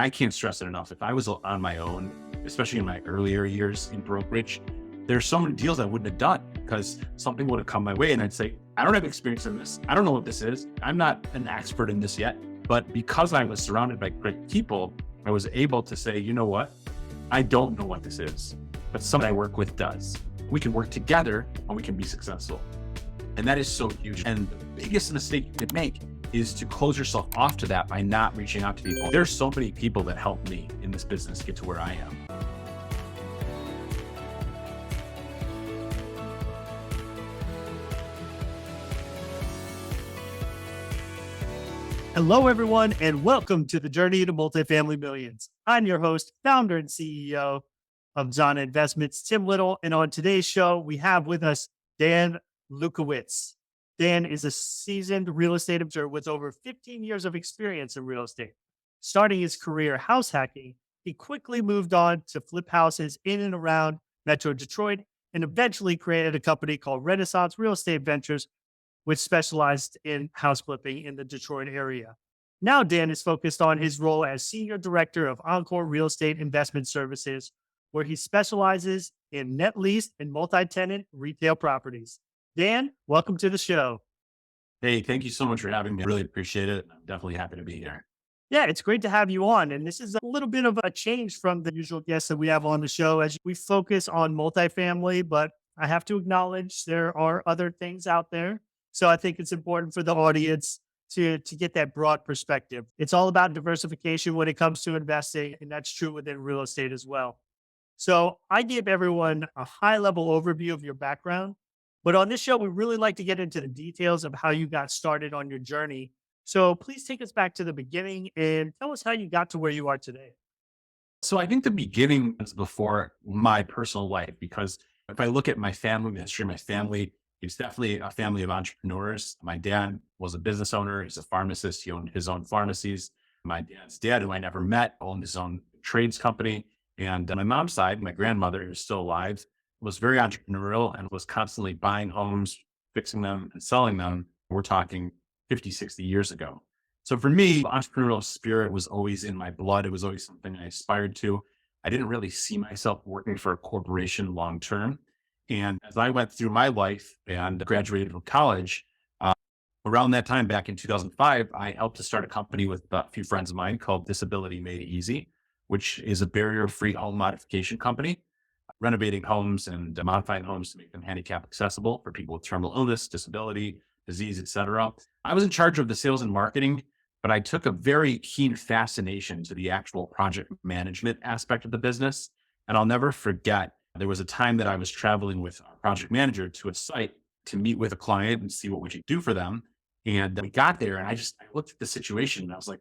I can't stress it enough. If I was on my own, especially in my earlier years in brokerage, there's so many deals I wouldn't have done because something would have come my way and I'd say, I don't have experience in this. I don't know what this is. I'm not an expert in this yet. But because I was surrounded by great people, I was able to say, you know what? I don't know what this is, but someone I work with does. We can work together and we can be successful. And that is so huge. And the biggest mistake you could make is to close yourself off to that by not reaching out to people. There's so many people that helped me in this business get to where I am. Hello, everyone, and welcome to the Journey to Multifamily Millions. I'm your host, founder, and CEO of Zana Investments, Tim Little. And on today's show, we have with us Dan Lewkowicz. Dan is a seasoned real estate observer with over 15 years of experience in real estate. Starting his career house hacking, he quickly moved on to flip houses in and around Metro Detroit and eventually created a company called Renaissance Real Estate Ventures, which specialized in house flipping in the Detroit area. Now, Dan is focused on his role as Senior Director of Encore Real Estate Investment Services, where he specializes in net lease and multi-tenant retail properties. Dan, welcome to the show. Hey, thank you so much for having me. I really appreciate it. I'm definitely happy to be here. Yeah, it's great to have you on. And this is a little bit of a change from the usual guests that we have on the show as we focus on multifamily, but I have to acknowledge there are other things out there. So I think it's important for the audience to get that broad perspective. It's all about diversification when it comes to investing, and that's true within real estate as well. So I give everyone a high-level overview of your background, but on this show, we really like to get into the details of how you got started on your journey. So please take us back to the beginning and tell us how you got to where you are today. So I think the beginning was before my personal life, because if I look at my family, the history of my family, it's definitely a family of entrepreneurs. My dad was a business owner. He's a pharmacist. He owned his own pharmacies. My dad's dad, who I never met, owned his own trades company. And on my mom's side, my grandmother, who's still alive, was very entrepreneurial and was constantly buying homes, fixing them and selling them. We're talking 50, 60 years ago. So for me, the entrepreneurial spirit was always in my blood. It was always something I aspired to. I didn't really see myself working for a corporation long term. And as I went through my life and graduated from college, around that time, back in 2005, I helped to start a company with a few friends of mine called Disability Made Easy, which is a barrier-free home modification company, renovating homes and modifying homes to make them handicap accessible for people with terminal illness, disability, disease, etc. I was in charge of the sales and marketing, but I took a very keen fascination to the actual project management aspect of the business. And I'll never forget, there was a time that I was traveling with our project manager to a site to meet with a client and see what we could do for them. And we got there and I looked at the situation and I was like,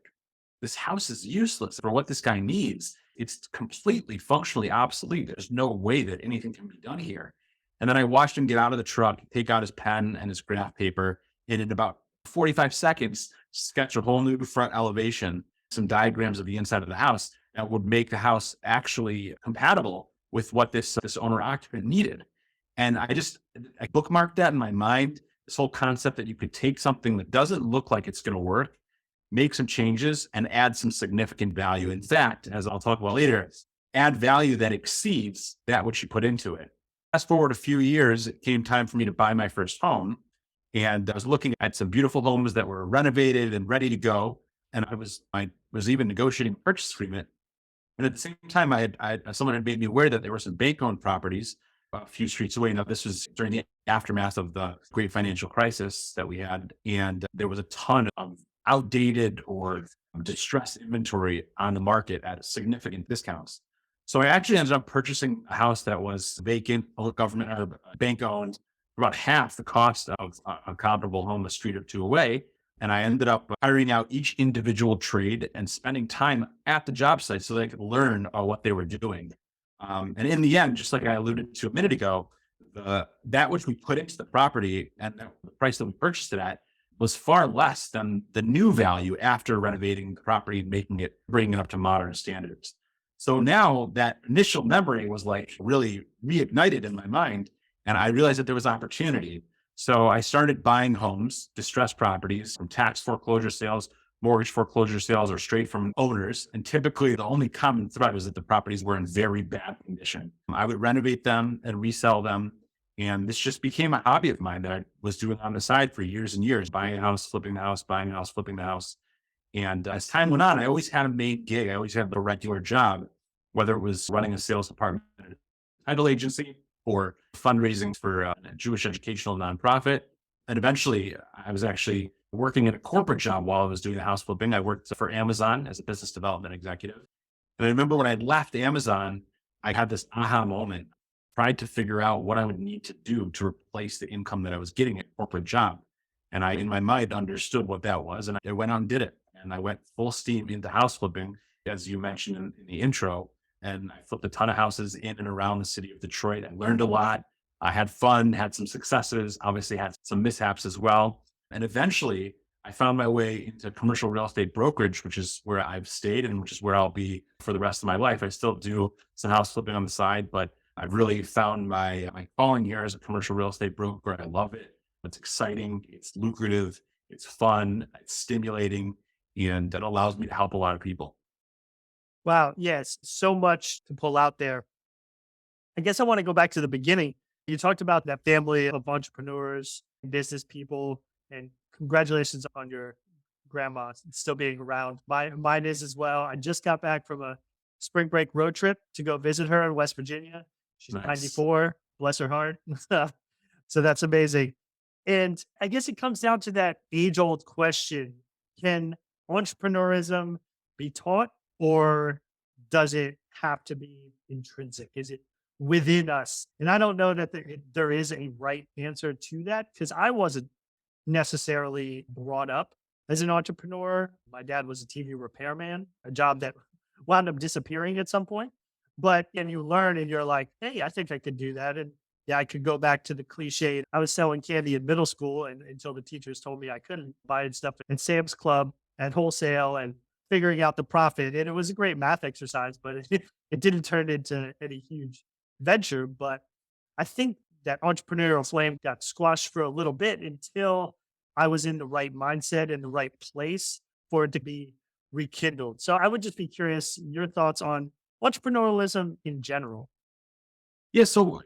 this house is useless for what this guy needs. It's completely functionally obsolete. There's no way that anything can be done here. And then I watched him get out of the truck, take out his pen and his graph paper, and in about 45 seconds, sketch a whole new front elevation, some diagrams of the inside of the house that would make the house actually compatible with what this owner occupant needed. And I bookmarked that in my mind, this whole concept that you could take something that doesn't look like it's going to work, make some changes and add some significant value. In fact, as I'll talk about later, add value that exceeds that which you put into it. Fast forward a few years, it came time for me to buy my first home. And I was looking at some beautiful homes that were renovated and ready to go. And I was even negotiating a purchase agreement. And at the same time, someone had made me aware that there were some bank-owned properties a few streets away. Now, this was during the aftermath of the great financial crisis that we had. And there was a ton of outdated or distressed inventory on the market at significant discounts. So I actually ended up purchasing a house that was vacant, government or bank-owned, about half the cost of a comparable home a street or two away. And I ended up hiring out each individual trade and spending time at the job site so they could learn what they were doing. And in the end, just like I alluded to a minute ago, that which we put into the property and the price that we purchased it at was far less than the new value after renovating the property and bringing it up to modern standards. So now that initial memory was like really reignited in my mind, and I realized that there was opportunity. So I started buying homes, distressed properties from tax foreclosure sales mortgage foreclosure sales are straight from owners. And typically the only common thread was that the properties were in very bad condition. I would renovate them and resell them. And this just became a hobby of mine that I was doing on the side for years and years, buying a house, flipping the house, buying a house, flipping the house. And as time went on, I always had a main gig. I always had a regular job, whether it was running a sales department at a title agency or fundraising for a Jewish educational nonprofit. And eventually, I was actually working in a corporate job while I was doing the house flipping. I worked for Amazon as a business development executive. And I remember when I left Amazon, I had this aha moment, tried to figure out what I would need to do to replace the income that I was getting at a corporate job. And I, in my mind, understood what that was. And I went out and did it. And I went full steam into house flipping, as you mentioned in the intro. And I flipped a ton of houses in and around the city of Detroit. I learned a lot. I had fun, had some successes, obviously had some mishaps as well. And eventually I found my way into commercial real estate brokerage, which is where I've stayed and which is where I'll be for the rest of my life. I still do some house flipping on the side, but I've really found my calling here as a commercial real estate broker. I love it. It's exciting. It's lucrative. It's fun. It's stimulating. And it allows me to help a lot of people. Wow. Yes. So much to pull out there. I guess I want to go back to the beginning. You talked about that family of entrepreneurs, business people, and congratulations on your grandma still being around. Mine is as well. I just got back from a spring break road trip to go visit her in West Virginia. She's Nice. 94, bless her heart. So that's amazing. And I guess it comes down to that age old question. Can entrepreneurism be taught, or does it have to be intrinsic? Is it within us? And I don't know that there is a right answer to that, because I wasn't necessarily brought up as an entrepreneur. My dad was a TV repairman, a job that wound up disappearing at some point. But and you learn and you're like, hey, I think I could do that. And yeah, I could go back to the cliche. I was selling candy in middle school and until the teachers told me I couldn't, buying stuff at Sam's Club at wholesale and figuring out the profit. And it was a great math exercise, but it didn't turn into any huge venture. But I think that entrepreneurial flame got squashed for a little bit until I was in the right mindset and the right place for it to be rekindled. So I would just be curious your thoughts on entrepreneurialism in general. Yeah. So,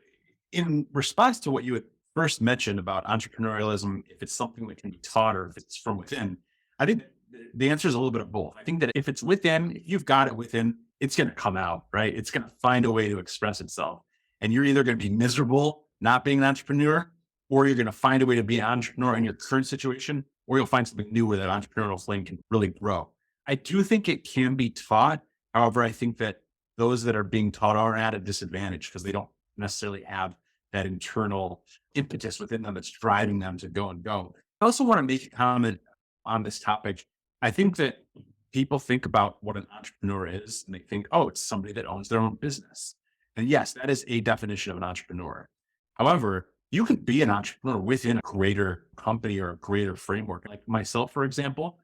in response to what you had first mentioned about entrepreneurialism, if it's something that can be taught or if it's from within, I think the answer is a little bit of both. I think that if it's within, if you've got it within, it's going to come out, right? It's going to find a way to express itself. And you're either going to be miserable not being an entrepreneur, or you're going to find a way to be an entrepreneur in your current situation, or you'll find something new where that entrepreneurial flame can really grow. I do think it can be taught. However, I think that those that are being taught are at a disadvantage because they don't necessarily have that internal impetus within them that's driving them to go and go. I also want to make a comment on this topic. I think that people think about what an entrepreneur is and they think, oh, it's somebody that owns their own business. And yes, that is a definition of an entrepreneur. However, you can be an entrepreneur within a greater company or a greater framework. Like myself, for example,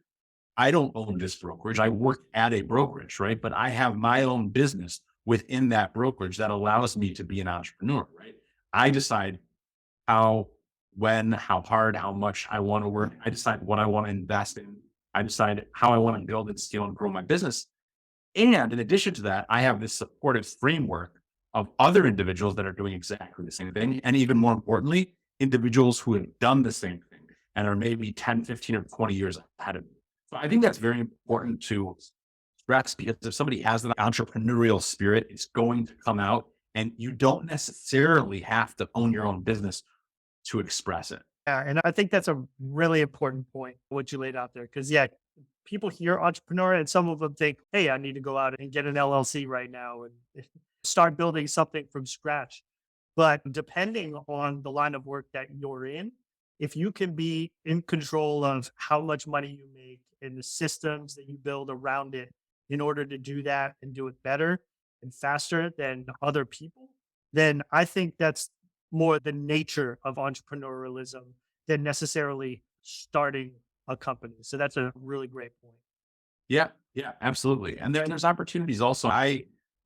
I don't own this brokerage. I work at a brokerage, right? But I have my own business within that brokerage that allows me to be an entrepreneur, right? I decide how, when, how hard, how much I want to work. I decide what I want to invest in. I decide how I want to build and scale and grow my business. And in addition to that, I have this supportive framework of other individuals that are doing exactly the same thing. And even more importantly, individuals who have done the same thing and are maybe 10, 15, or 20 years ahead of me. So I think that's very important to stress, because if somebody has an entrepreneurial spirit, it's going to come out, and you don't necessarily have to own your own business to express it. Yeah, and I think that's a really important point, what you laid out there. Because, yeah, people hear entrepreneur and some of them think, hey, I need to go out and get an LLC right now and start building something from scratch. But depending on the line of work that you're in, if you can be in control of how much money you make and the systems that you build around it in order to do that and do it better and faster than other people, then I think that's more the nature of entrepreneurialism than necessarily starting a company. So that's a really great point. Yeah, yeah, absolutely. And there's opportunities also.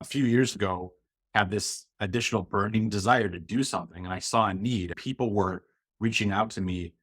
A few years ago, had this additional burning desire to do something, and I saw a need. People were reaching out to me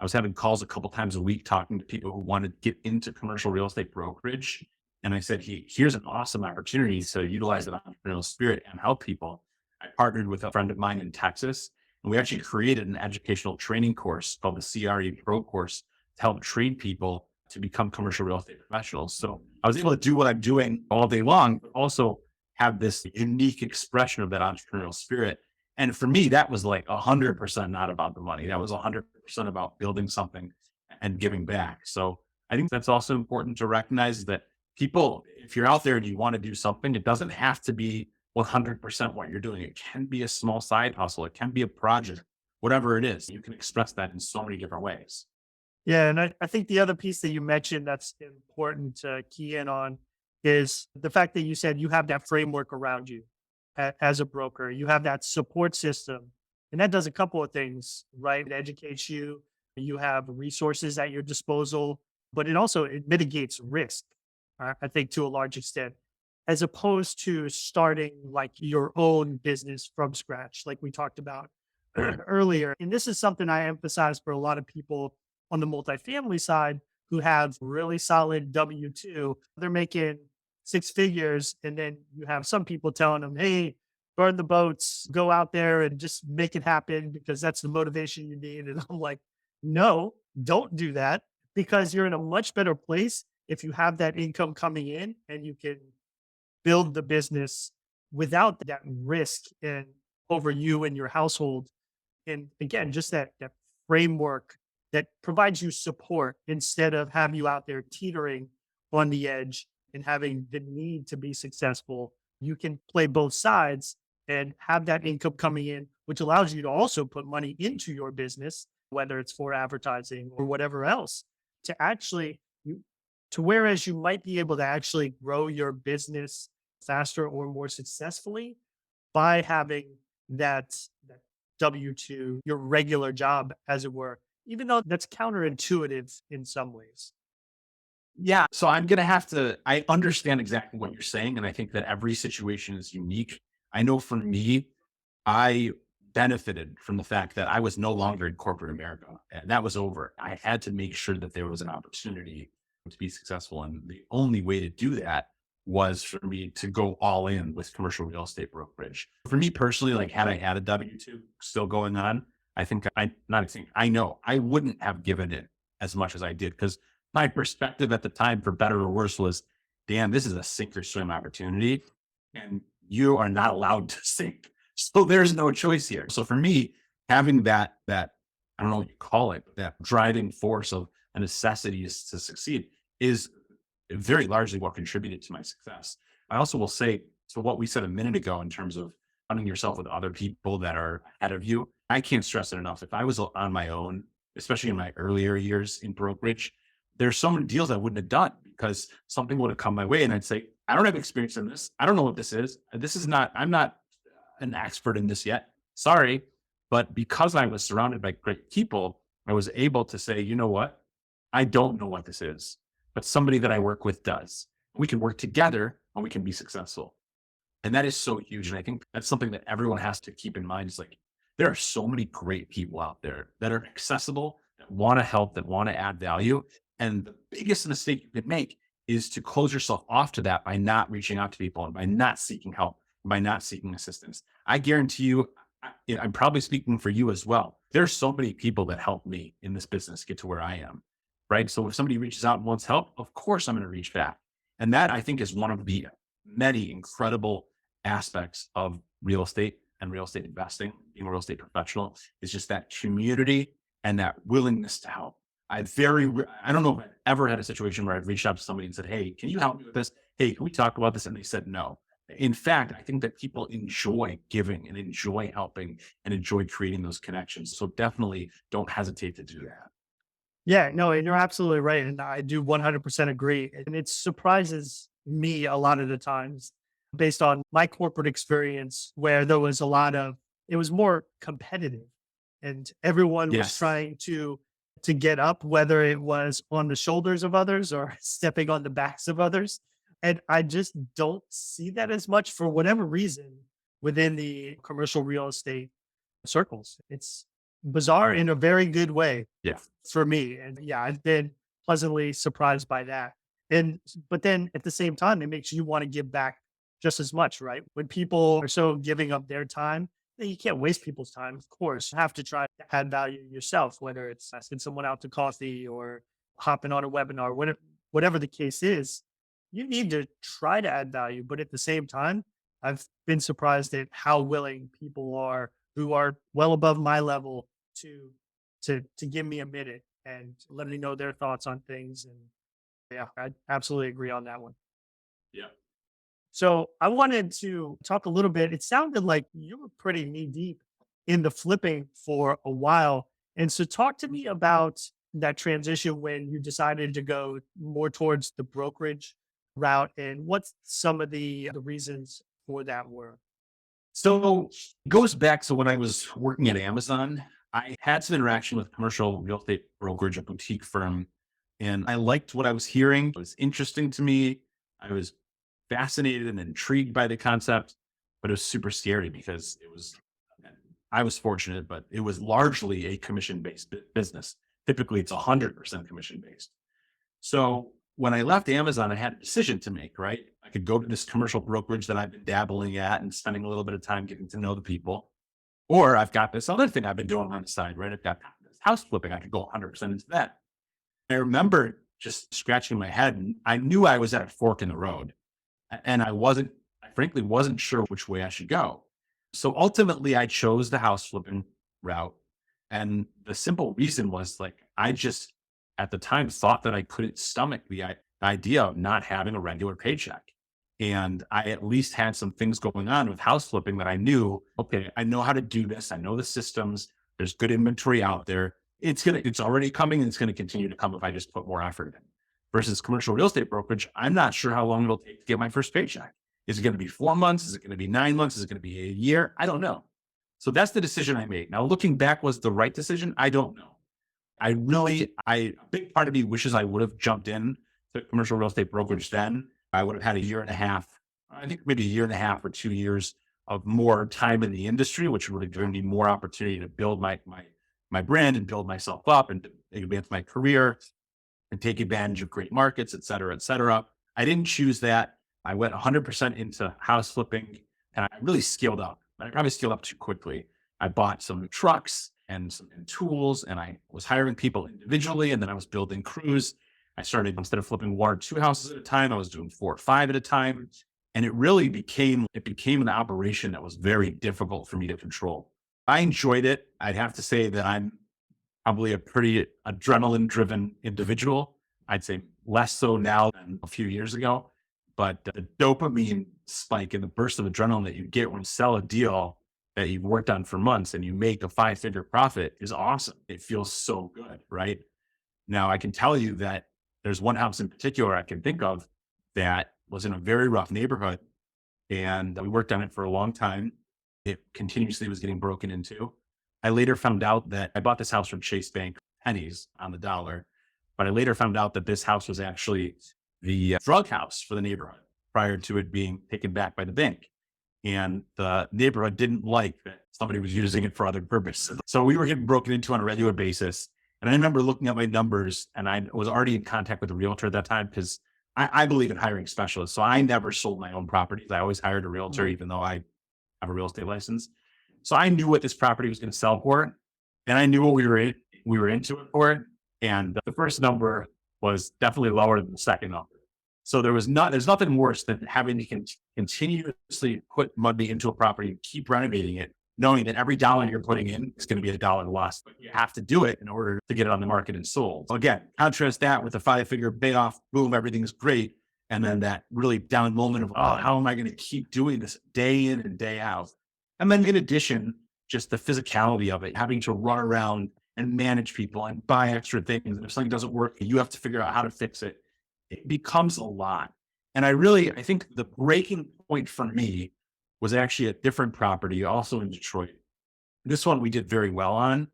I was having calls a couple times a week talking to people who wanted to get into commercial real estate brokerage. And I said, here's an awesome opportunity to utilize that entrepreneurial spirit and help people. I partnered with a friend of mine in Texas, and we actually created an educational training course called the CRE Pro course to help train people to become commercial real estate professionals. So I was able to do what I'm doing all day long, but also have this unique expression of that entrepreneurial spirit. And for me, that was like 100% not about the money. That was 100% about building something and giving back. So I think that's also important to recognize that people, if you're out there and you want to do something, it doesn't have to be 100% what you're doing. It can be a small side hustle. It can be a project, whatever it is. You can express that in so many different ways. Yeah. And I think the other piece that you mentioned that's important to key in on is the fact that you said you have that framework around you as a broker. You have that support system. And that does a couple of things, right? It educates you. You have resources at your disposal, but it mitigates risk, I think, to a large extent, as opposed to starting like your own business from scratch, like we talked about earlier. And this is something I emphasize for a lot of people on the multifamily side who have really solid W 2. They're making six figures. And then you have some people telling them, hey, burn the boats, go out there and just make it happen because that's the motivation you need. And I'm like, no, don't do that, because you're in a much better place if you have that income coming in and you can build the business without that risk and over you and your household. And again, just that framework that provides you support instead of have you out there teetering on the edge and having the need to be successful. You can play both sides and have that income coming in, which allows you to also put money into your business, whether it's for advertising or whatever else, to actually to whereas you might be able to actually grow your business faster or more successfully by having that W-2, your regular job, as it were, even though that's counterintuitive in some ways. Yeah. So I understand exactly what you're saying. And I think that every situation is unique. I know for me, I benefited from the fact that I was no longer in corporate America, and that was over. I had to make sure that there was an opportunity to be successful. And the only way to do that was for me to go all in with commercial real estate brokerage. For me personally, like had I had a W-2 still going on, I know I wouldn't have given it as much as I did, because my perspective at the time, for better or worse, was, damn, this is a sink or swim opportunity and you are not allowed to sink. So there's no choice here. So for me, having that, I don't know what you call it, that driving force of a necessity to succeed is very largely what contributed to my success. I also will say, so what we said a minute ago in terms of surrounding yourself with other people that are ahead of you, I can't stress it enough. If I was on my own, especially in my earlier years in brokerage, there's so many deals I wouldn't have done because something would have come my way and I'd say, I don't have experience in this. I don't know what this is. I'm not an expert in this yet. Sorry. But because I was surrounded by great people, I was able to say, you know what? I don't know what this is, but somebody that I work with does. We can work together and we can be successful. And that is so huge. And I think that's something that everyone has to keep in mind. Is like, there are so many great people out there that are accessible, that want to help, that want to add value. And the biggest mistake you can make is to close yourself off to that by not reaching out to people and by not seeking help, by not seeking assistance. I guarantee you, I'm probably speaking for you as well. There's so many people that helped me in this business get to where I am, right? So if somebody reaches out and wants help, of course I'm going to reach back. And that, I think, is one of the many incredible aspects of real estate and real estate investing, being a real estate professional, is just that community and that willingness to help. I don't know if I've ever had a situation where I've reached out to somebody and said, hey, can you help me with this? Hey, can we talk about this? And they said no. In fact, I think that people enjoy giving and enjoy helping and enjoy creating those connections. So definitely don't hesitate to do that. Yeah, no, and you're absolutely right. And I do 100% agree. And it surprises me a lot of the times based on my corporate experience where it was more competitive and everyone was Yes. trying to get up, whether it was on the shoulders of others or stepping on the backs of others. And I just don't see that as much for whatever reason within the commercial real estate circles. bizarre in a very good way Yeah. for me. And yeah, I've been pleasantly surprised by that. And but then at the same time, it makes you want to give back just as much, right? When people are so giving up their time, you can't waste people's time. Of course, you have to try to add value yourself, whether it's asking someone out to coffee or hopping on a webinar, whatever the case is. You need to try to add value, but at the same time, I've been surprised at how willing people are who are well above my level to to give me a minute and let me know their thoughts on things. And yeah, I absolutely agree on that one. Yeah. So I wanted to talk a little bit. It sounded like you were pretty knee deep in the flipping for a while. And so talk to me about that transition when you decided to go more towards the brokerage route and what some of the reasons for that were. So it goes back. So when I was working at Amazon, I had some interaction with commercial real estate brokerage, a boutique firm, and I liked what I was hearing. It was interesting to me. I was fascinated and intrigued by the concept, but it was super scary because I was fortunate, but it was largely a commission based business. Typically, it's 100% commission based. So when I left Amazon, I had a decision to make, right? I could go to this commercial brokerage that I've been dabbling at and spending a little bit of time getting to know the people. Or I've got this other thing I've been doing on the side, right? I've got this house flipping. I could go 100% into that. I remember just scratching my head and I knew I was at a fork in the road and I frankly wasn't sure which way I should go. So ultimately I chose the house flipping route. And the simple reason was like, I just at the time thought that I couldn't stomach the idea of not having a regular paycheck. And I at least had some things going on with house flipping that I knew, okay, I know how to do this. I know the systems. There's good inventory out there. It's already coming and it's going to continue to come if I just put more effort in. Versus commercial real estate brokerage, I'm not sure how long it'll take to get my first paycheck. Is it going to be 4 months? Is it going to be 9 months? Is it going to be a year? I don't know. So that's the decision I made. Now, looking back, was the right decision? I don't know. A big part of me wishes I would have jumped in to commercial real estate brokerage then. I would have had a year and a half, I think maybe a year and a half or 2 years of more time in the industry, which would have given me more opportunity to build my brand and build myself up and to advance my career and take advantage of great markets, et cetera, et cetera. I didn't choose that. I went 100% into house flipping and I really scaled up. I probably scaled up too quickly. I bought some trucks and some tools and I was hiring people individually and then I was building crews. I started, instead of flipping 1 or 2 houses at a time, I was doing 4 or 5 at a time. And it really became an operation that was very difficult for me to control. I enjoyed it. I'd have to say that I'm probably a pretty adrenaline driven individual. I'd say less so now than a few years ago, but the dopamine spike and the burst of adrenaline that you get when you sell a deal that you've worked on for months and you make a 5-figure profit is awesome. It feels so good, right? Now I can tell you that there's one house in particular I can think of that was in a very rough neighborhood and we worked on it for a long time. It continuously was getting broken into. I later found out that I bought this house from Chase Bank, pennies on the dollar, but I later found out that this house was actually the drug house for the neighborhood prior to it being taken back by the bank. And the neighborhood didn't like that somebody was using it for other purposes. So we were getting broken into on a regular basis. And I remember looking at my numbers and I was already in contact with a realtor at that time because I believe in hiring specialists. So I never sold my own properties. I always hired a realtor, even though I have a real estate license. So I knew what this property was going to sell for. And I knew what we were into it for. And the first number was definitely lower than the second number. So there's nothing worse than having to continuously put money into a property and keep renovating it, knowing that every dollar you're putting in is going to be $1 loss, but you have to do it in order to get it on the market and sold. So again, contrast that with a 5-figure payoff, boom, everything's great. And then that really down moment of, oh, how am I going to keep doing this day in and day out? And then in addition, just the physicality of it, having to run around and manage people and buy extra things. And if something doesn't work, you have to figure out how to fix it. It becomes a lot. And I think the breaking point for me was actually a different property, also in Detroit. This one we did very well on,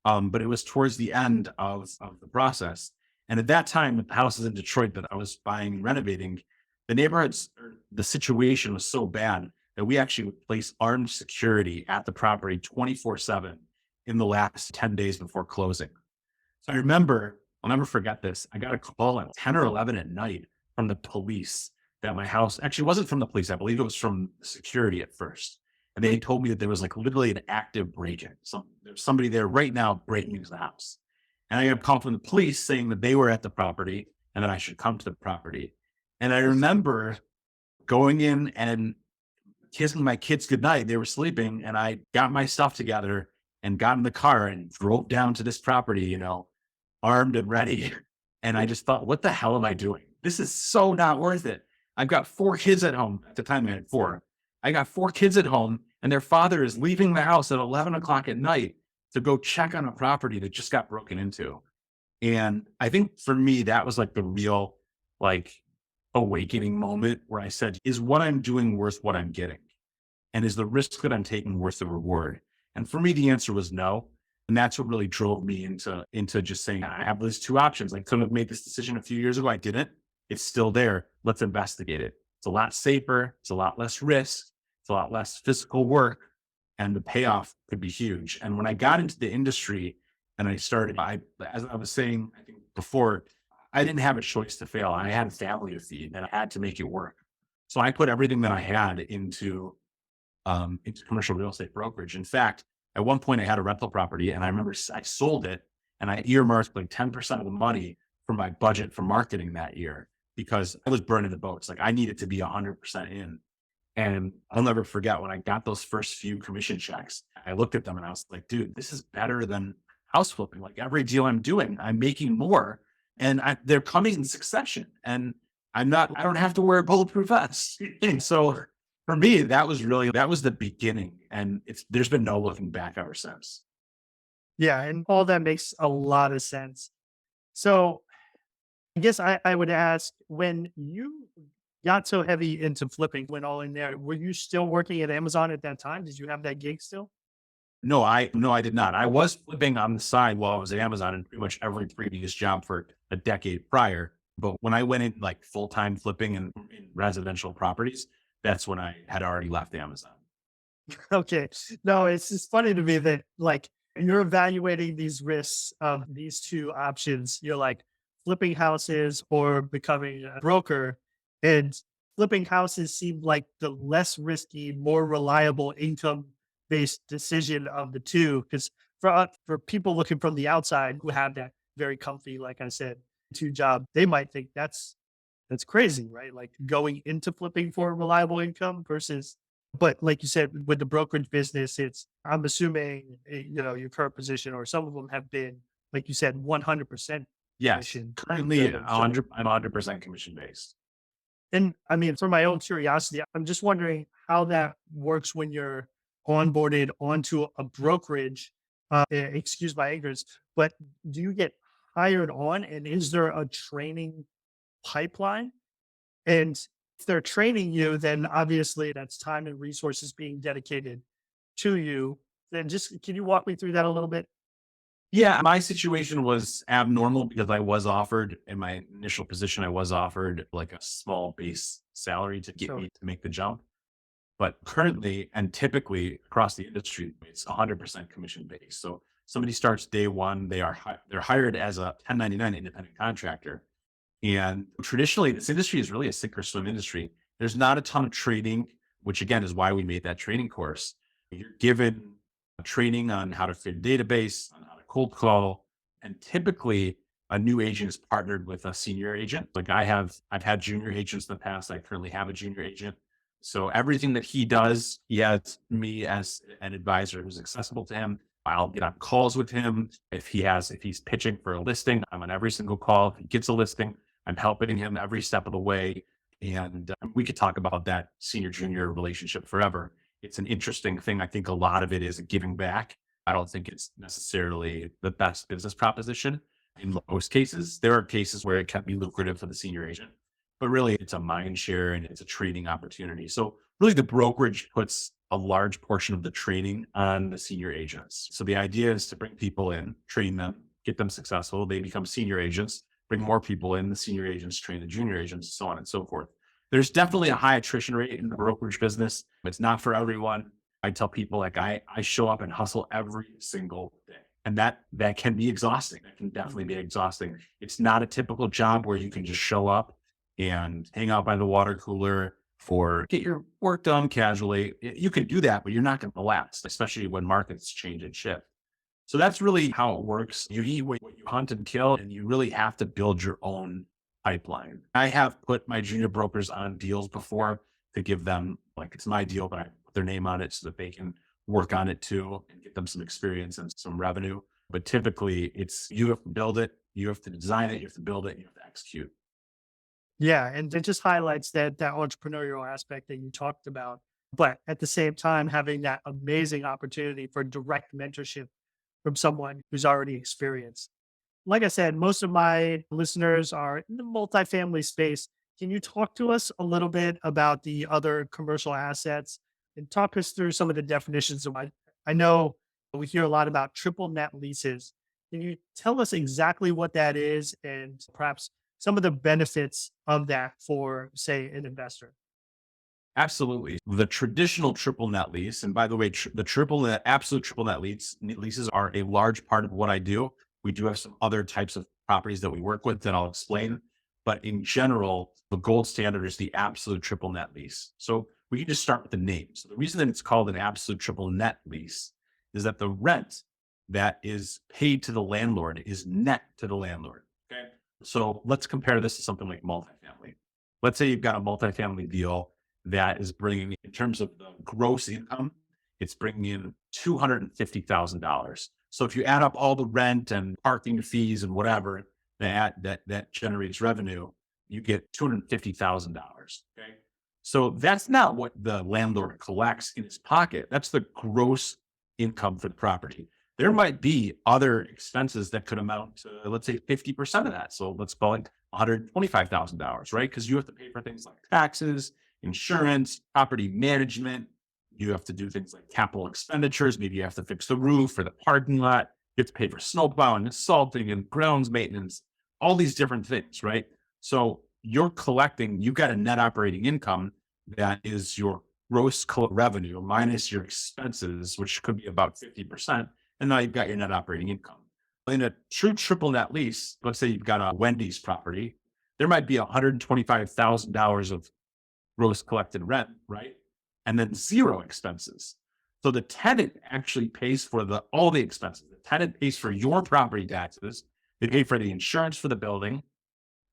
but it was towards the end of the process. And at that time, with the houses in Detroit that I was buying and renovating, the situation was so bad that we actually would place armed security at the property 24/7 in the last 10 days before closing. So I remember, I'll never forget this. I got a call at 10 or 11 at night from the police that my house actually wasn't from the police. I believe it was from security at first. And they told me that there was like literally an active break-in. So there's somebody there right now breaking into the house. And I got a call from the police saying that they were at the property and that I should come to the property. And I remember going in and kissing my kids goodnight. They were sleeping, and I got my stuff together and got in the car and drove down to this property, armed and ready. And I just thought, what the hell am I doing? This is so not worth it. I've got 4 kids at home. At the time I had 4. I got 4 kids at home, and their father is leaving the house at 11 o'clock at night to go check on a property that just got broken into. And I think for me, that was like the real awakening moment where I said, is what I'm doing worth what I'm getting? And is the risk that I'm taking worth the reward? And for me, the answer was no. And that's what really drove me into just saying, I have those 2 options. I couldn't have made this decision a few years ago. I didn't. It's still there. Let's investigate it. It's a lot safer. It's a lot less risk. It's a lot less physical work. And the payoff could be huge. And when I got into the industry and I started, as I was saying, I think before, I didn't have a choice to fail. I had a family to feed and I had to make it work. So I put everything that I had into commercial real estate brokerage. In fact, at one point I had a rental property and I remember I sold it and I earmarked like 10% of the money for my budget for marketing that year because I was burning the boats. Like I needed to be 100% in. And I'll never forget when I got those first few commission checks, I looked at them and I was like, dude, this is better than house flipping. Like every deal I'm doing, I'm making more and they're coming in succession and I don't have to wear a bulletproof vest. And so for me, that was the beginning, and there's been no looking back ever since. Yeah. And all that makes a lot of sense. So I guess I would ask, when you got so heavy into flipping, went all in there, were you still working at Amazon at that time? Did you have that gig still? No, I did not. I was flipping on the side while I was at Amazon and pretty much every previous job for a decade prior. But when I went in like full-time flipping in residential properties, that's when I had already left Amazon. Okay. No, it's just funny to me that you're evaluating these risks of these 2 options. You're like flipping houses or becoming a broker, and flipping houses seem like the less risky, more reliable income based decision of the 2. Because for people looking from the outside who have that very comfy, like I said, 2 job, they might think that's crazy, right? Like going into flipping for a reliable income but like you said, with the brokerage business, I'm assuming, your current position or some of them have been, like you said, 100% Yes, commission. currently I'm 100% commission based. And I mean, for my own curiosity, I'm just wondering how that works when you're onboarded onto a brokerage. Excuse my ignorance, but do you get hired on, and is there a training pipeline? And if they're training you, then obviously that's time and resources being dedicated to you. Then can you walk me through that a little bit? Yeah, my situation was abnormal because I was offered in my initial position, I was offered like a small base salary to get me to make the jump. But currently and typically across the industry, it's 100% commission based. So somebody starts day one, they're hired as a 1099 independent contractor. And traditionally, this industry is really a sink or swim industry. There's not a ton of training, which again is why we made that training course. You're given training on how to fit a database, on how to cold call, and typically a new agent is partnered with a senior agent. Like I've had junior agents in the past. I currently have a junior agent. So everything that he does, he has me as an advisor who's accessible to him. I'll get on calls with him. If he's pitching for a listing, I'm on every single call. If he gets a listing, I'm helping him every step of the way. And we could talk about that senior junior relationship forever. It's an interesting thing. I think a lot of it is giving back. I don't think it's necessarily the best business proposition in most cases. There are cases where it can be lucrative for the senior agent, but really it's a mind share and it's a trading opportunity. So really the brokerage puts a large portion of the training on the senior agents. So the idea is to bring people in, train them, get them successful. They become senior agents, bring more people in, the senior agents train the junior agents, so on and so forth. There's definitely a high attrition rate in the brokerage business. It's not for everyone. I tell people like I show up and hustle every single day. And that can be exhausting. That can definitely be exhausting. It's not a typical job where you can just show up and hang out by the water cooler for get your work done casually. You can do that, but you're not going to last, especially when markets change and shift. So that's really how it works. You eat what you hunt and kill, and you really have to build your own pipeline. I have put my junior brokers on deals before to give them, like, it's my deal, but I put their name on it so that they can work on it too and get them some experience and some revenue. But typically it's you have to build it, you have to design it, you have to build it, you have to execute. Yeah, and it just highlights that entrepreneurial aspect that you talked about. But at the same time, having that amazing opportunity for direct mentorship from someone who's already experienced. Like I said, most of my listeners are in the multifamily space. Can you talk to us a little bit about the other commercial assets and talk us through some of the definitions of I know we hear a lot about triple net leases. Can you tell us exactly what that is and perhaps some of the benefits of that for, say, an investor? Absolutely. The traditional triple net lease, and by the way, the triple net, absolute triple net leases are a large part of what I do. We do have some other types of properties that we work with that I'll explain. But in general, the gold standard is the absolute triple net lease. So we can just start with the name. So the reason that it's called an absolute triple net lease is that the rent that is paid to the landlord is net to the landlord. Okay. So let's compare this to something like multifamily. Let's say you've got a multifamily deal that is bringing, in terms of the gross income, it's bringing in $250,000. So if you add up all the rent and parking fees and whatever that generates revenue, you get $250,000. Okay. So that's not what the landlord collects in his pocket. That's the gross income for the property. There might be other expenses that could amount to, let's say, 50% of that. So let's call it $125,000, right? Because you have to pay for things like taxes, insurance, property management. You have to do things like capital expenditures. Maybe you have to fix the roof or the parking lot. You have to pay for snow plowing and salting and grounds maintenance, all these different things, right? So you're collecting, you've got a net operating income that is your gross revenue minus your expenses, which could be about 50%. And now you've got your net operating income. In a true triple net lease, let's say you've got a Wendy's property, there might be $125,000 of gross collected rent, right? And then zero expenses. So the tenant actually pays for all the expenses. The tenant pays for your property taxes. They pay for the insurance for the building.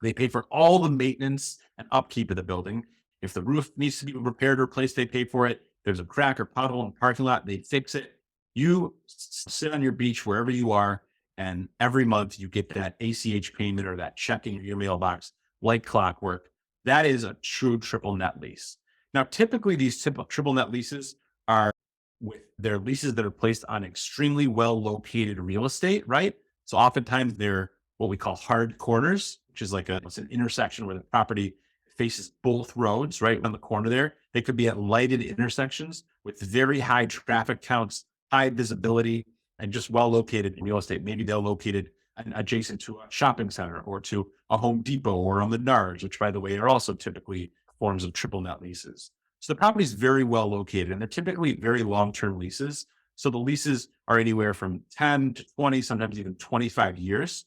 They pay for all the maintenance and upkeep of the building. If the roof needs to be repaired or replaced, they pay for it. If there's a crack or puddle in the parking lot, they fix it. You sit on your beach wherever you are, and every month you get that ACH payment or that check in your mailbox like clockwork. That is a true triple net lease. Now, typically these triple net leases are with their leases that are placed on extremely well located real estate, right? So oftentimes they're what we call hard corners, which is it's an intersection where the property faces both roads, right on the corner there. They could be at lighted intersections with very high traffic counts, high visibility, and just well located real estate. Maybe they're located adjacent to a shopping center or to a Home Depot or on the Nards, which, by the way, are also typically forms of triple net leases. So the property is very well located, and they're typically very long-term leases. So the leases are anywhere from 10 to 20, sometimes even 25 years.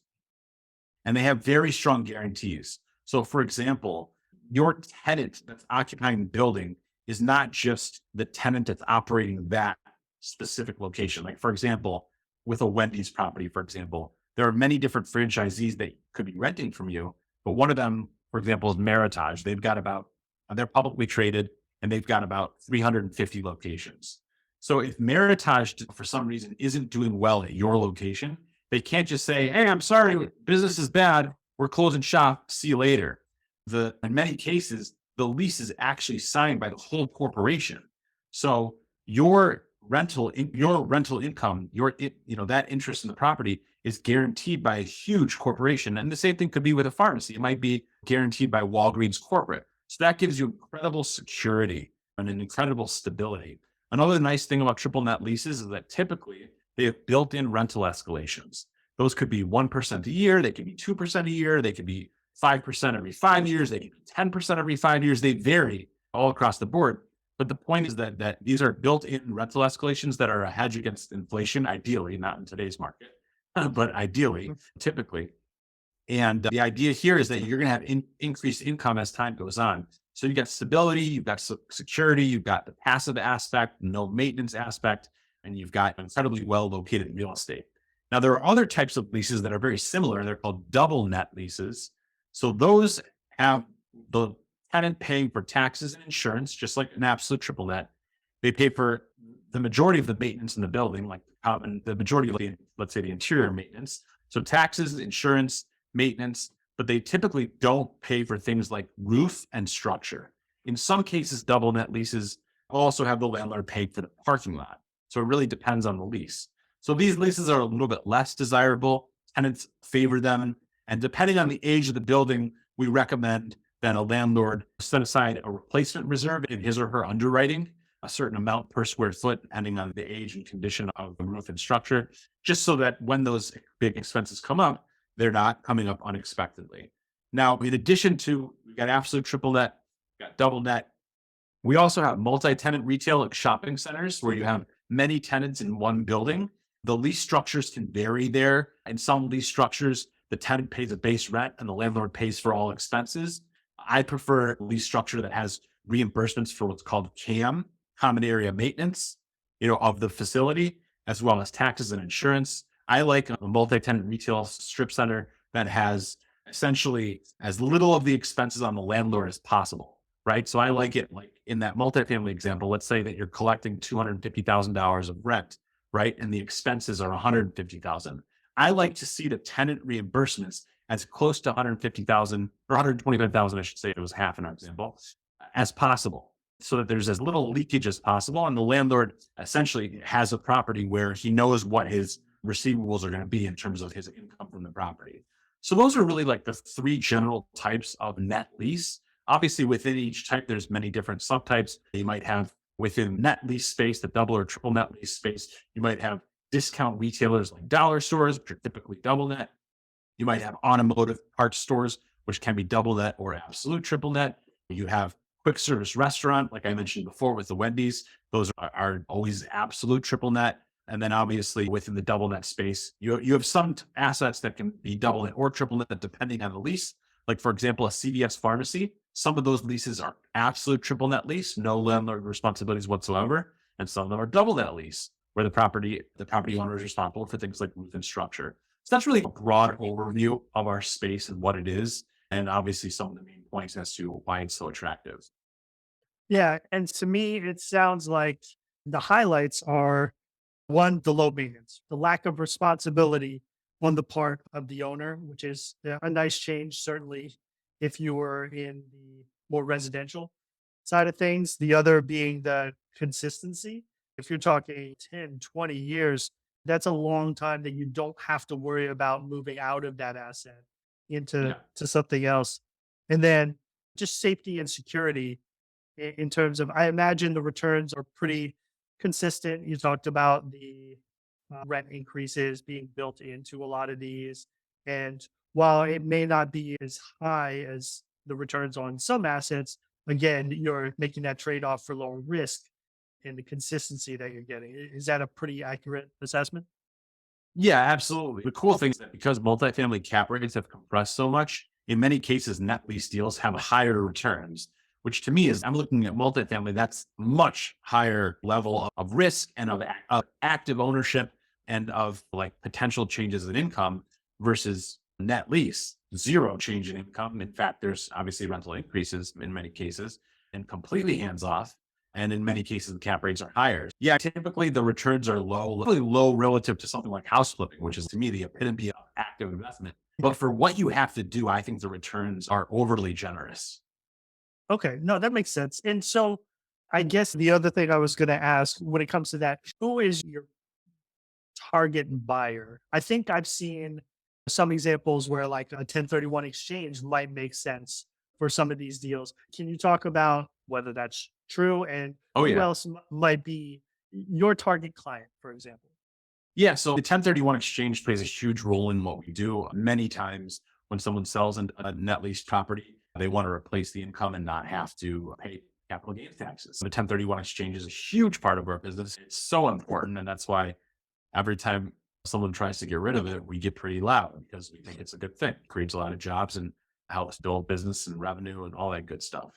And they have very strong guarantees. So for example, your tenant that's occupying the building is not just the tenant that's operating that specific location. Like, for example, with a Wendy's property, for example, there are many different franchisees that could be renting from you. But one of them, for example, is Meritage. They're publicly traded, and they've got about 350 locations. So if Meritage, for some reason, isn't doing well at your location, they can't just say, "Hey, I'm sorry, business is bad. We're closing shop. See you later." In many cases, the lease is actually signed by the whole corporation. So your rental income, that interest in the property is guaranteed by a huge corporation. And the same thing could be with a pharmacy. It might be guaranteed by Walgreens corporate. So that gives you incredible security and an incredible stability. Another nice thing about triple net leases is that typically they have built-in rental escalations. Those could be 1% a year. They could be 2% a year. They could be 5% every 5 years. They could be 10% every 5 years. They vary all across the board. But the point is that these are built-in rental escalations that are a hedge against inflation, ideally, not in today's market, but ideally, typically. And the idea here is that you're going to have increased income as time goes on. So you got stability, you've got security, you've got the passive aspect, no maintenance aspect, and you've got incredibly well located real estate. Now, there are other types of leases that are very similar. They're called double net leases. So those have the tenant paying for taxes and insurance, just like an absolute triple net. They pay for the majority of the maintenance in the building, like the majority of the, let's say, the interior maintenance. So taxes, insurance, maintenance, but they typically don't pay for things like roof and structure. In some cases, double net leases also have the landlord pay for the parking lot. So it really depends on the lease. So these leases are a little bit less desirable. Tenants favor them. And depending on the age of the building, we recommend that a landlord set aside a replacement reserve in his or her underwriting, a certain amount per square foot, depending on the age and condition of the roof and structure, just so that when those big expenses come up, they're not coming up unexpectedly. Now, in addition to, we got absolute triple net, we got double net. We also have multi-tenant retail like shopping centers where you have many tenants in one building. The lease structures can vary there. In some lease structures, the tenant pays a base rent and the landlord pays for all expenses. I prefer a lease structure that has reimbursements for what's called CAM, common area maintenance, of the facility, as well as taxes and insurance. I like a multi-tenant retail strip center that has essentially as little of the expenses on the landlord as possible, right? So I like it like in that multifamily example, let's say that you're collecting $250,000 of rent, right? And the expenses are $150,000. I like to see the tenant reimbursements as close to $150,000 or $125,000, I should say, it was half in our example, as possible, so that there's as little leakage as possible. And the landlord essentially has a property where he knows what his receivables are going to be in terms of his income from the property. So those are really like the three general types of net lease. Obviously, within each type, there's many different subtypes. You might have within net lease space, the double or triple net lease space, you might have discount retailers like dollar stores, which are typically double net. You might have automotive parts stores, which can be double net or absolute triple net. You have quick service restaurant, like I mentioned before with the Wendy's, those are always absolute triple net. And then obviously within the double net space, you have some assets that can be double net or triple net depending on the lease. Like for example, a CVS pharmacy, some of those leases are absolute triple net lease, no landlord responsibilities whatsoever. And some of them are double net lease, where the property owner is responsible for things like roof and structure. So that's really a broad overview of our space and what it is. And obviously some of the main points as to why it's so attractive. Yeah. And to me, it sounds like the highlights are one, the low maintenance, the lack of responsibility on the part of the owner, which is a nice change, certainly if you were in the more residential side of things. The other being the consistency. If you're talking 10, 20 years, that's a long time that you don't have to worry about moving out of that asset into to something else. And then just safety and security in terms of, I imagine the returns are pretty consistent. You talked about the rent increases being built into a lot of these. And while it may not be as high as the returns on some assets, again, you're making that trade off for lower risk and the consistency that you're getting. Is that a pretty accurate assessment? Yeah, absolutely. The cool thing is that because multifamily cap rates have compressed so much, in many cases, net lease deals have higher returns, which to me is, I'm looking at multifamily, that's much higher level of risk and of active ownership and of like potential changes in income versus net lease, zero change in income. In fact, there's obviously rental increases in many cases and completely hands off. And in many cases, the cap rates are higher. Yeah, typically the returns are low, really low relative to something like house flipping, which is to me the epitome of active investment. But for what you have to do, I think the returns are overly generous. Okay, no, that makes sense. And so I guess the other thing I was going to ask when it comes to that, who is your target buyer? I think I've seen some examples where like a 1031 exchange might make sense for some of these deals. Can you talk about whether that's true and Oh, who yeah. else might be your target client, for example? Yeah. So the 1031 exchange plays a huge role in what we do. Many times when someone sells a net lease property, they want to replace the income and not have to pay capital gains taxes. The 1031 exchange is a huge part of our business. It's so important. And that's why every time someone tries to get rid of it, we get pretty loud because we think it's a good thing. It creates a lot of jobs and helps build business and revenue and all that good stuff.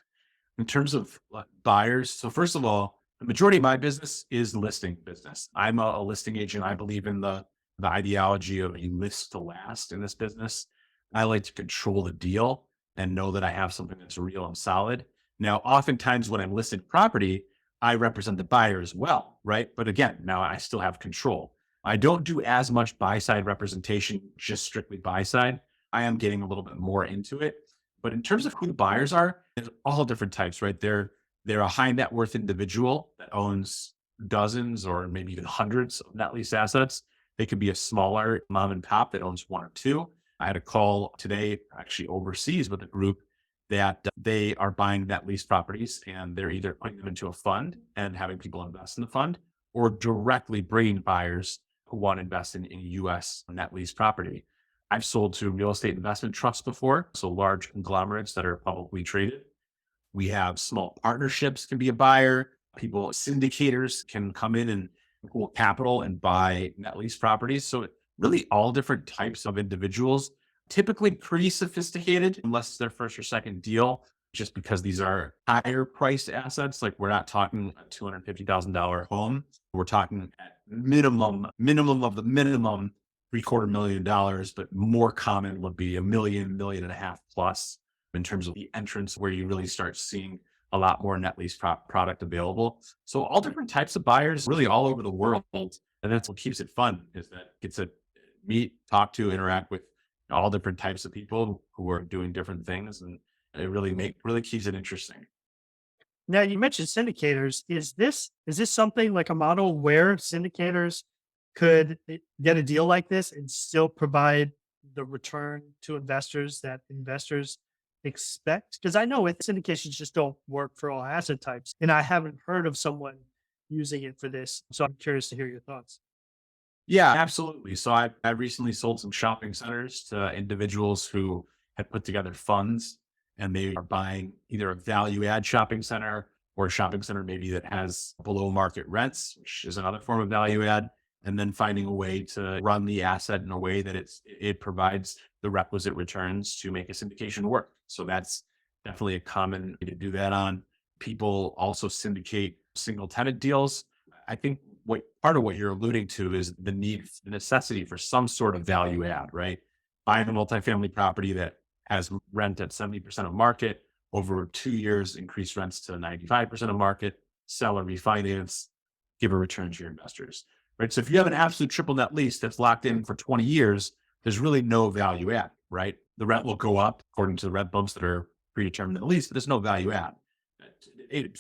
In terms of buyers, so first of all, the majority of my business is listing business. I'm a listing agent. I believe in the ideology of a list to last in this business. I like to control the deal and know that I have something that's real and solid. Now, oftentimes when I'm listing property, I represent the buyer as well, right? But again, now I still have control. I don't do as much buy side representation, just strictly buy side. I am getting a little bit more into it. But in terms of who the buyers are, there's all different types, right? They're a high net worth individual that owns dozens or maybe even hundreds of net lease assets. They could be a smaller mom and pop that owns one or two. I had a call today, actually overseas, with a group that they are buying net lease properties and they're either putting them into a fund and having people invest in the fund or directly bringing buyers who want to invest in US net lease property. I've sold to real estate investment trusts before, so large conglomerates that are publicly traded. We have small partnerships can be a buyer. People, syndicators can come in and pool capital and buy net lease properties. So really all different types of individuals, typically pretty sophisticated, unless it's their first or second deal, just because these are higher priced assets. Like we're not talking a $250,000 home. We're talking at minimum of the minimum $750,000, but more common would be $1 million, $1.5 million plus in terms of the entrance where you really start seeing a lot more net lease product available. So all different types of buyers really all over the world. And that's what keeps it fun, is that gets to meet, talk to, interact with all different types of people who are doing different things. And it really keeps it interesting. Now you mentioned syndicators. Is this something like a model where syndicators could get a deal like this and still provide the return to investors that investors expect? Because I know with syndications just don't work for all asset types, and I haven't heard of someone using it for this. So I'm curious to hear your thoughts. Yeah, absolutely. So I recently sold some shopping centers to individuals who had put together funds and they are buying either a value add shopping center or a shopping center maybe that has below market rents, which is another form of value add, and then finding a way to run the asset in a way that it provides the requisite returns to make a syndication work. So that's definitely a common way to do that on. People also syndicate single tenant deals. I think part of what you're alluding to is the necessity for some sort of value add, right? Buying a multifamily property that has rent at 70% of market, over 2 years, increase rents to 95% of market, sell or refinance, give a return to your investors, right? So if you have an absolute triple net lease that's locked in for 20 years, there's really no value add, right? The rent will go up according to the rent bumps that are predetermined in the lease, but there's no value add in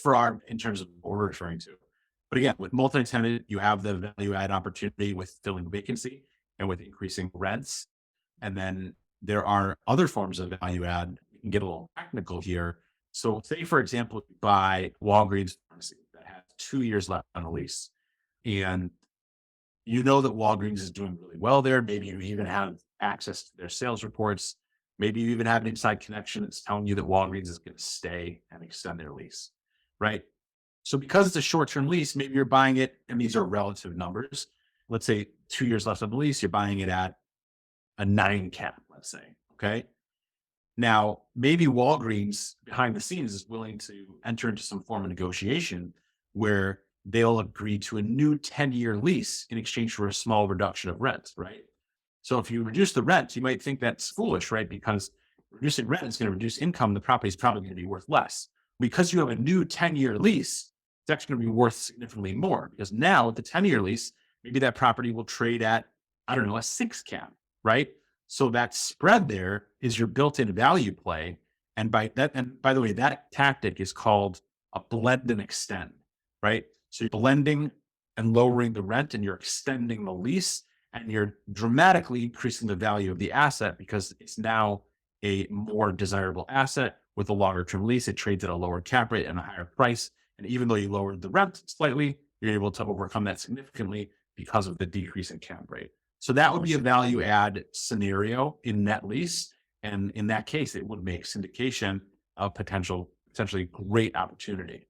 terms of what we're referring to. But again, with multi-tenant, you have the value add opportunity with filling vacancy and with increasing rents. And then there are other forms of value add. We can get a little technical here. So say, for example, you buy Walgreens pharmacy that has 2 years left on a lease. And you know that Walgreens is doing really well there. Maybe you even have access to their sales reports. Maybe you even have an inside connection that's telling you that Walgreens is going to stay and extend their lease, right? So because it's a short-term lease, maybe you're buying it, and these are relative numbers. Let's say 2 years left on the lease, you're buying it at a 9 cap, let's say, okay? Now, maybe Walgreens behind the scenes is willing to enter into some form of negotiation where they'll agree to a new 10-year lease in exchange for a small reduction of rent, right? So if you reduce the rent, you might think that's foolish, right? Because reducing rent is going to reduce income. The property is probably going to be worth less. Because you have a new 10-year lease, it's actually going to be worth significantly more, because now with the 10-year lease, maybe that property will trade at, I don't know, a 6 cap, right? So that spread there is your built-in value play. And by the way, that tactic is called a blend and extend, right? So you're blending and lowering the rent and you're extending the lease and you're dramatically increasing the value of the asset because it's now a more desirable asset with a longer term lease. It trades at a lower cap rate and a higher price. And even though you lowered the rent slightly, you're able to overcome that significantly because of the decrease in cap rate. So that would be a value add scenario in net lease. And in that case, it would make syndication a potential potentially great opportunity.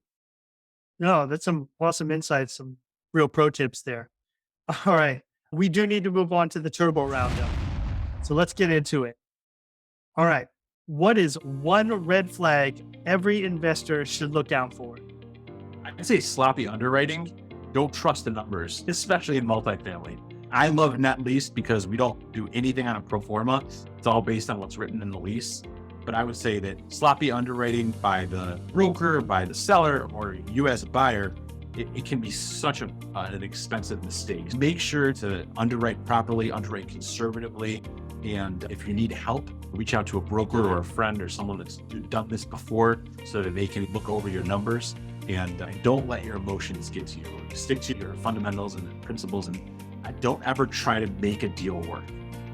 No, that's some awesome insights, some real pro tips there. All right. We do need to move on to the turbo round though. So let's get into it. All right. What is one red flag every investor should look out for? I'd say sloppy underwriting. Don't trust the numbers, especially in multifamily. I love net lease because we don't do anything on a pro forma. It's all based on what's written in the lease. But I would say that sloppy underwriting by the broker, by the seller, or you as a buyer, it can be such an expensive mistake. Make sure to underwrite properly, underwrite conservatively. And if you need help, reach out to a broker or a friend or someone that's done this before so that they can look over your numbers. And don't let your emotions get to you. Stick to your fundamentals and principles, and don't ever try to make a deal work.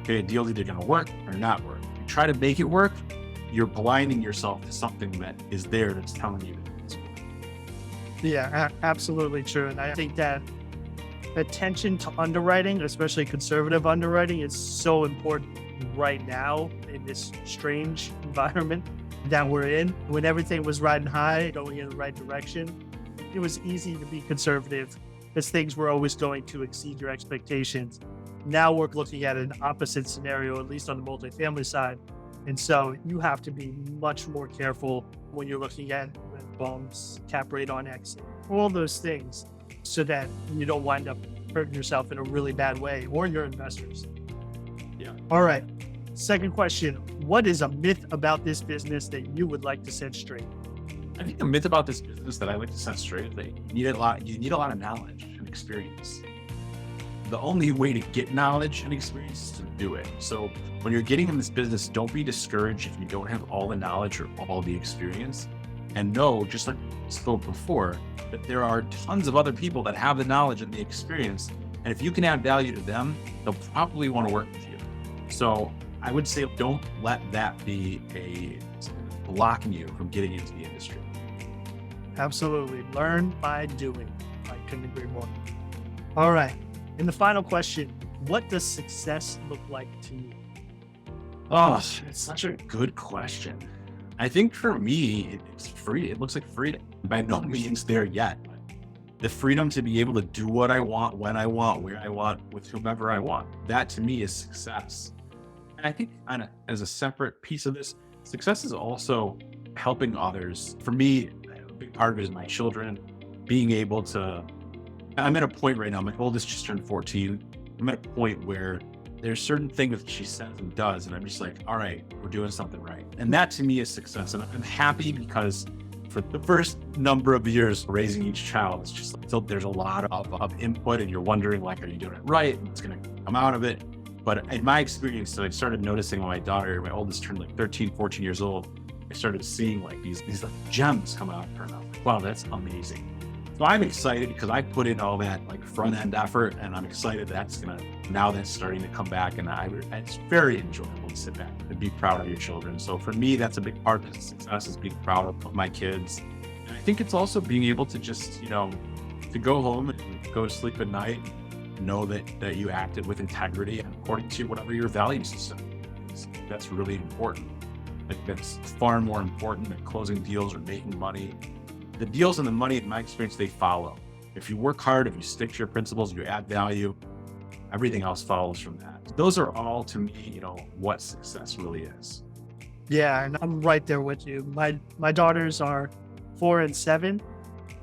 Okay, a deal's either going to work or not work. If you try to make it work, you're blinding yourself to something that is there that's telling you that it's work. Yeah, absolutely true. And I think that attention to underwriting, especially conservative underwriting, is so important right now in this strange environment that we're in. When everything was riding high, going in the right direction, it was easy to be conservative because things were always going to exceed your expectations. Now we're looking at an opposite scenario, at least on the multifamily side. And so you have to be much more careful when you're looking at rent bumps, cap rate on exit, all those things, so that you don't wind up hurting yourself in a really bad way or your investors. Yeah. All right. Second question. What is a myth about this business that you would like to set straight? I think the myth about this business that I like to set straight is that you need a lot of knowledge and experience. The only way to get knowledge and experience is to do it. So when you're getting in this business, don't be discouraged if you don't have all the knowledge or all the experience. And know, just like I spoke before, that there are tons of other people that have the knowledge and the experience. And if you can add value to them, they'll probably want to work with you. So I would say don't let that be blocking you from getting into the industry. Absolutely. Learn by doing. I couldn't agree more. All right. And the final question, what does success look like to you? Oh, it's such a good question. I think for me, it's free. It looks like freedom. By no means there yet. The freedom to be able to do what I want, when I want, where I want, with whomever I want. That to me is success. And I think as a separate piece of this, success is also helping others. For me, a big part of it is my children, being able to, I'm at a point right now, my oldest just turned 14. I'm at a point where there's certain things that she says and does, and I'm just like, all right, we're doing something right. And that to me is success. And I'm happy because for the first number of years raising each child, it's just like, so there's a lot of input and you're wondering, like, are you doing it right? And what's going to come out of it? But in my experience, I started noticing when my oldest turned like 13, 14 years old, I started seeing like these like gems come out of her. And I was like, wow, that's amazing. So I'm excited because I put in all that like front end effort, and I'm excited that's starting to come back, and it's very enjoyable to sit back and be proud of your children. So for me, that's a big part of the success, is being proud of my kids. And I think it's also being able to just, to go home and go to sleep at night, know that you acted with integrity and according to whatever your value system is. That's really important. I think that's far more important than closing deals or making money. The deals and the money, in my experience, they follow. If you work hard, if you stick to your principles, you add value, everything else follows from that. Those are all, to me, what success really is. Yeah, and I'm right there with you. My daughters are 4 and 7.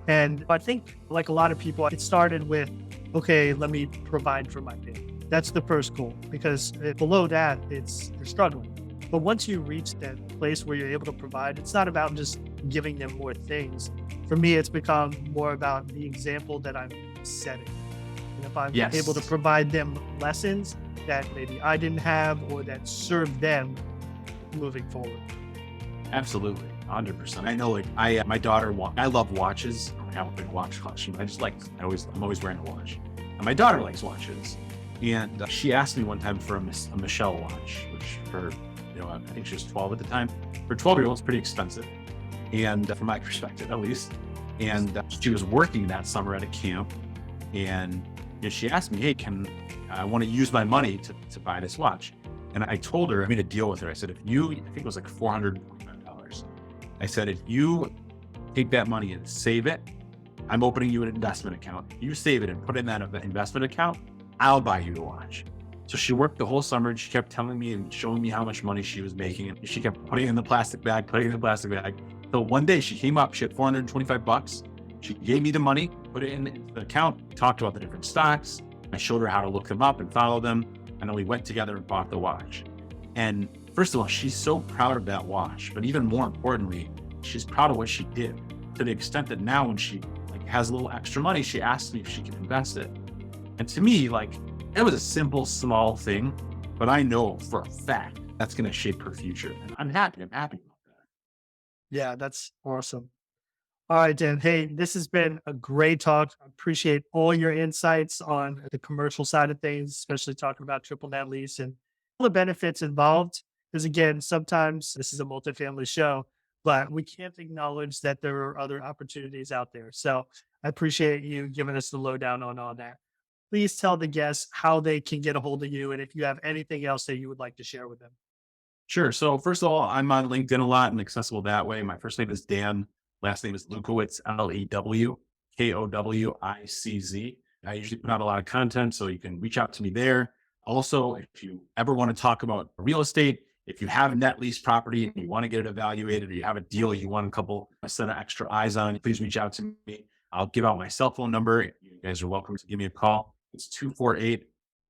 And I think, like a lot of people, it started with, okay, let me provide for my family. That's the first goal, because below that, you're struggling. But once you reach that place where you're able to provide, it's not about just giving them more things. For me, it's become more about the example that I'm setting. And if I'm able to provide them lessons that maybe I didn't have or that serve them moving forward. Absolutely, 100%. I know, my daughter, I love watches. I have a big watch collection. I'm always wearing a watch. And my daughter likes watches. And she asked me one time for a Michelle watch, which I think she was 12 at the time. For a 12-year-old, it's pretty expensive. And from my perspective, at least. And she was working that summer at a camp. And she asked me, hey, I want to use my money to buy this watch. And I told her, I made a deal with her. I said, I think it was like $445. I said, if you take that money and save it, I'm opening you an investment account. You save it and put it in that investment account, I'll buy you a watch. So she worked the whole summer and she kept telling me and showing me how much money she was making. And she kept putting it in the plastic bag. So one day she came up, she had $425. She gave me the money, put it in the account, talked about the different stocks. I showed her how to look them up and follow them. And then we went together and bought the watch. And first of all, she's so proud of that watch, but even more importantly, she's proud of what she did, to the extent that now when she has a little extra money, she asks me if she can invest it. And to me, it was a simple, small thing, but I know for a fact that's going to shape her future. And I'm happy about that. Yeah, that's awesome. All right, Dan. Hey, this has been a great talk. I appreciate all your insights on the commercial side of things, especially talking about triple net lease and all the benefits involved. Because again, sometimes this is a multifamily show, but we can't acknowledge that there are other opportunities out there. So I appreciate you giving us the lowdown on all that. Please tell the guests how they can get a hold of you and if you have anything else that you would like to share with them. Sure. So first of all, I'm on LinkedIn a lot and accessible that way. My first name is Dan. Last name is Lewkowicz, Lewkowicz. I usually put out a lot of content, so you can reach out to me there. Also, if you ever want to talk about real estate, if you have a net lease property and you want to get it evaluated, or you have a deal you want a set of extra eyes on, please reach out to me. I'll give out my cell phone number. You guys are welcome to give me a call. It's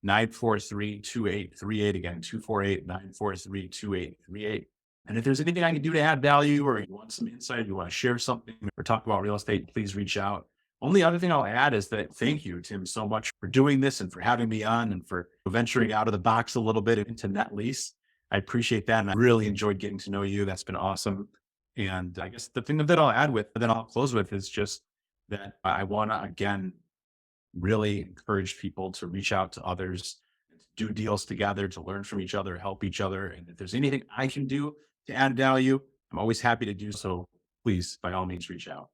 248-943-2838. Again, 248-943-2838. And if there's anything I can do to add value, or you want some insight, you want to share something or talk about real estate, please reach out. Only other thing I'll add is that thank you, Tim, so much for doing this and for having me on and for venturing out of the box a little bit into net lease. I appreciate that. And I really enjoyed getting to know you. That's been awesome. And I guess the thing that I'll add with, then I'll close with, is just that I want to, again, really encourage people to reach out to others, to do deals together, to learn from each other, help each other. And if there's anything I can do to add value, I'm always happy to do so. Please, by all means, reach out.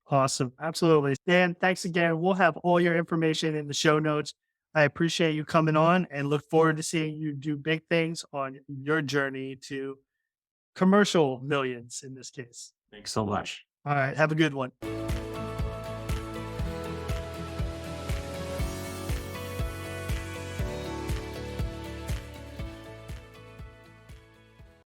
Awesome. Absolutely. Dan, thanks again. We'll have all your information in the show notes. I appreciate you coming on and look forward to seeing you do big things on your journey to commercial millions in this case. Thanks so much. All right. Have a good one.